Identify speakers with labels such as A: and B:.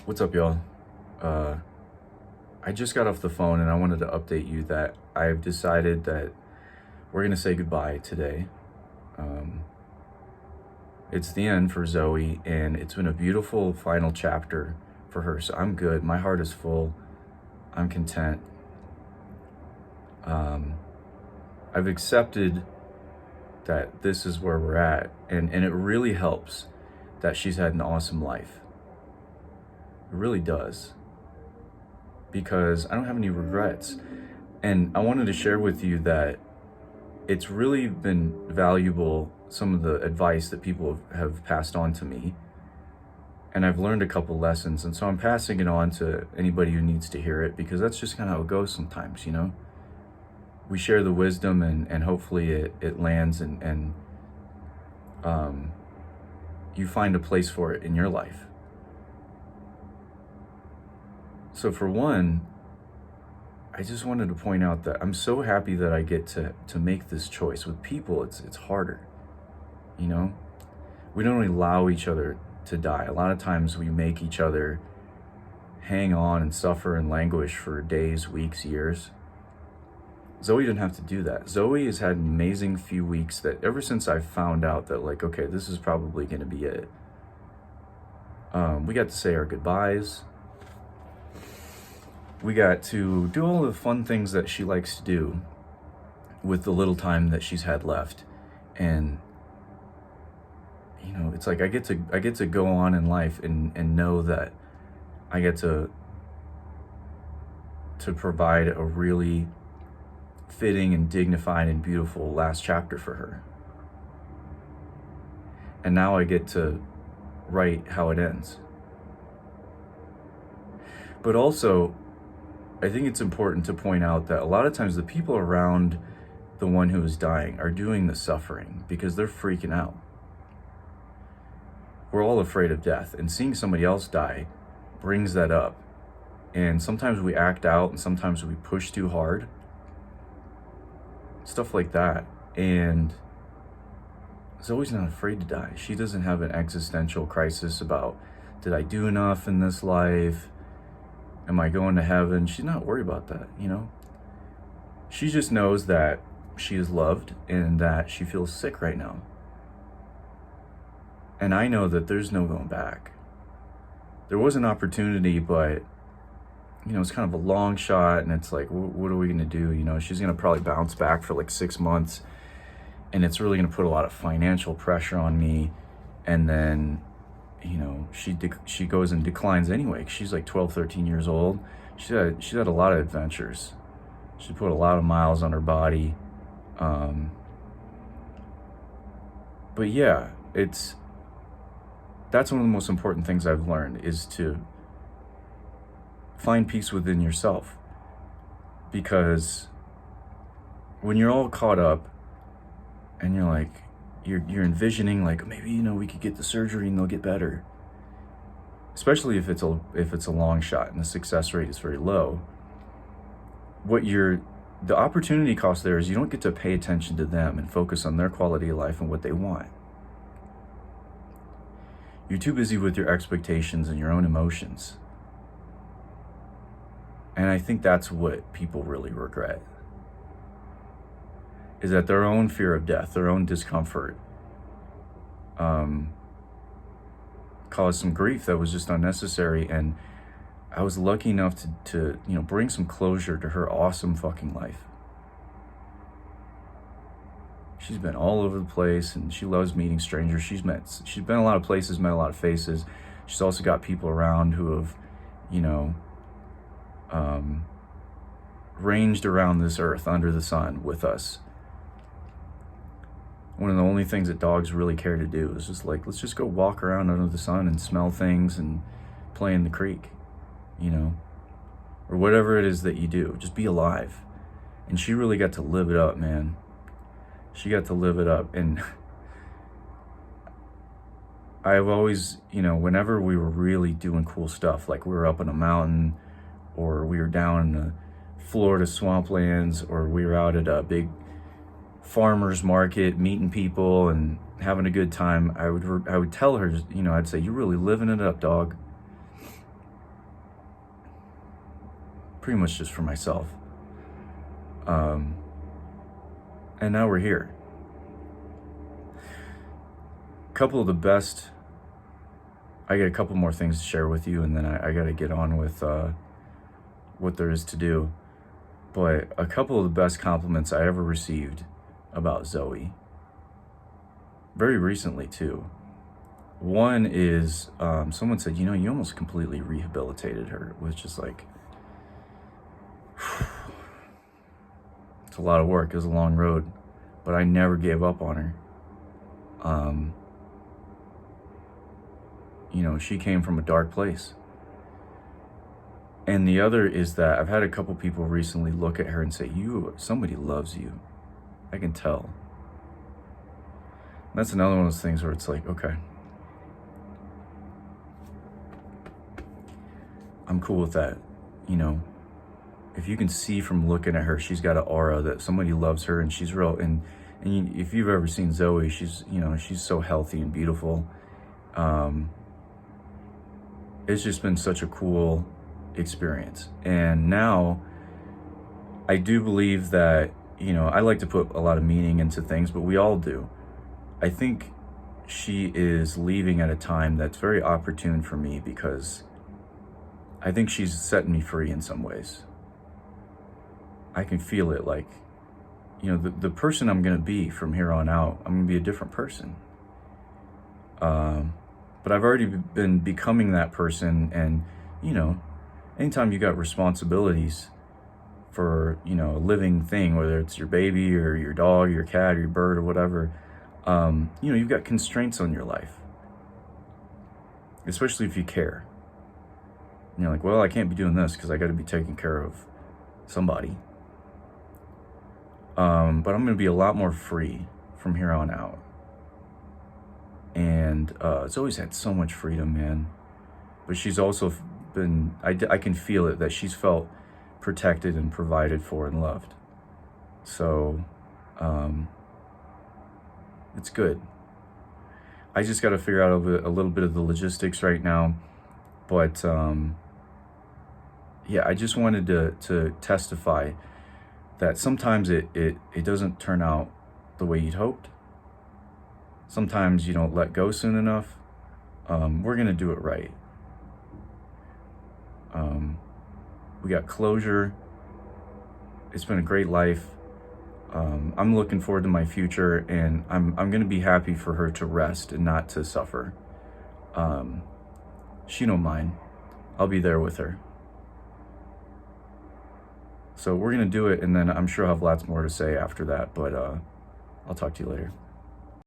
A: What's up, y'all? Uh, I just got off the phone and I wanted to update you that I've decided that we're going to say goodbye today. Um, it's the end for Zoe, and it's been a beautiful final chapter for her. So I'm good. My heart is full. I'm content. I've accepted that this is where we're at, and it really helps that she's had an awesome life. It really does. Because I don't have any regrets. And I wanted to share with you that it's really been valuable, some of the advice that people have passed on to me. And I've learned a couple lessons. And so I'm passing it on to anybody who needs to hear it, because that's just kind of how it goes sometimes, you know? We share the wisdom, and hopefully it lands, and you find a place for it in your life. So for one, I just wanted to point out that I'm so happy that I get to make this choice. With people, it's harder, you know? We don't allow each other to die. A lot of times we make each other hang on and suffer and languish for days, weeks, years. Zoe didn't have to do that. Zoe has had an amazing few weeks that ever since I found out that, like, okay, this is probably gonna be it. We got to say our goodbyes. We got to do all the fun things that she likes to do with the little time that she's had left. And, you know, it's like I get to go on in life and know that I get to provide a really fitting and dignified and beautiful last chapter for her. And now I get to write how it ends. But also, I think it's important to point out that a lot of times the people around the one who is dying are doing the suffering because they're freaking out. We're all afraid of death, and seeing somebody else die brings that up. And sometimes we act out, and sometimes we push too hard. Stuff like that. And Zoe's not afraid to die. She doesn't have an existential crisis about, did I do enough in this life? Am I going to heaven? She's not worried about that, you know? She just knows that she is loved and that she feels sick right now. And I know that there's no going back. There was an opportunity, but, you know, it's kind of a long shot, and it's like, what are we going to do? You know, she's going to probably bounce back for like 6 months, and it's really going to put a lot of financial pressure on me. And then, you know, she goes and declines anyway. She's like 12, 13 years old. She's had a lot of adventures. She put a lot of miles on her body. But yeah, that's one of the most important things I've learned, is to find peace within yourself. Because when you're all caught up and you're like, you're envisioning, like, maybe, you know, we could get the surgery and they'll get better. Especially if it's a long shot and the success rate is very low. The opportunity cost there is you don't get to pay attention to them and focus on their quality of life and what they want. You're too busy with your expectations and your own emotions. And I think that's what people really regret, is that their own fear of death, their own discomfort, caused some grief that was just unnecessary. And I was lucky enough to you know, bring some closure to her awesome fucking life. She's been all over the place, and she loves meeting strangers. She's been a lot of places, met a lot of faces. She's also got people around who have, you know, ranged around this earth under the sun with us. One of the only things that dogs really care to do is just like, let's just go walk around under the sun and smell things and play in the creek, you know, or whatever it is that you do. Just be alive. And she really got to live it up, man. She got to live it up. And I've always, you know, whenever we were really doing cool stuff, like we were up on a mountain, or we were down in the Florida swamplands, or we were out at a big farmer's market meeting people and having a good time, I would tell her, you know, I'd say, you're really living it up, dog. pretty much just for myself. And now we're here. I got a couple more things to share with you, and then I got to get on with what there is to do. But a couple of the best compliments I ever received about Zoe, very recently too. One is someone said, you almost completely rehabilitated her, which is like, it's a lot of work, it was a long road, but I never gave up on her. She came from a dark place. And the other is that I've had a couple people recently look at her and say, somebody loves you. I can tell. And that's another one of those things where it's like, okay, I'm cool with that. If you can see from looking at her, she's got an aura that somebody loves her, and she's real. And if you've ever seen Zoe, she's so healthy and beautiful. It's just been such a cool experience. And now I do believe that, I like to put a lot of meaning into things, but we all do. I think she is leaving at a time that's very opportune for me, because I think she's setting me free in some ways. I can feel it, like, the person I'm going to be from here on out, I'm going to be a different person. But I've already been becoming that person, and, anytime you got responsibilities for, a living thing, whether it's your baby or your dog, or your cat, or your bird, or whatever, you've got constraints on your life, especially if you care. And you're like, well, I can't be doing this because I got to be taking care of somebody. But I'm going to be a lot more free from here on out. And it's always had so much freedom, man. But she's also been, I can feel it, that she's felt protected and provided for and loved. So it's good. I just got to figure out a little bit of the logistics right now. But yeah, I just wanted to testify that sometimes it doesn't turn out the way you'd hoped. Sometimes you don't let go soon enough. We're going to do it right. We got closure. It's been a great life. I'm looking forward to my future, and I'm going to be happy for her to rest and not to suffer. She don't mind. I'll be there with her. So we're going to do it, and then I'm sure I'll have lots more to say after that, but I'll talk to you later.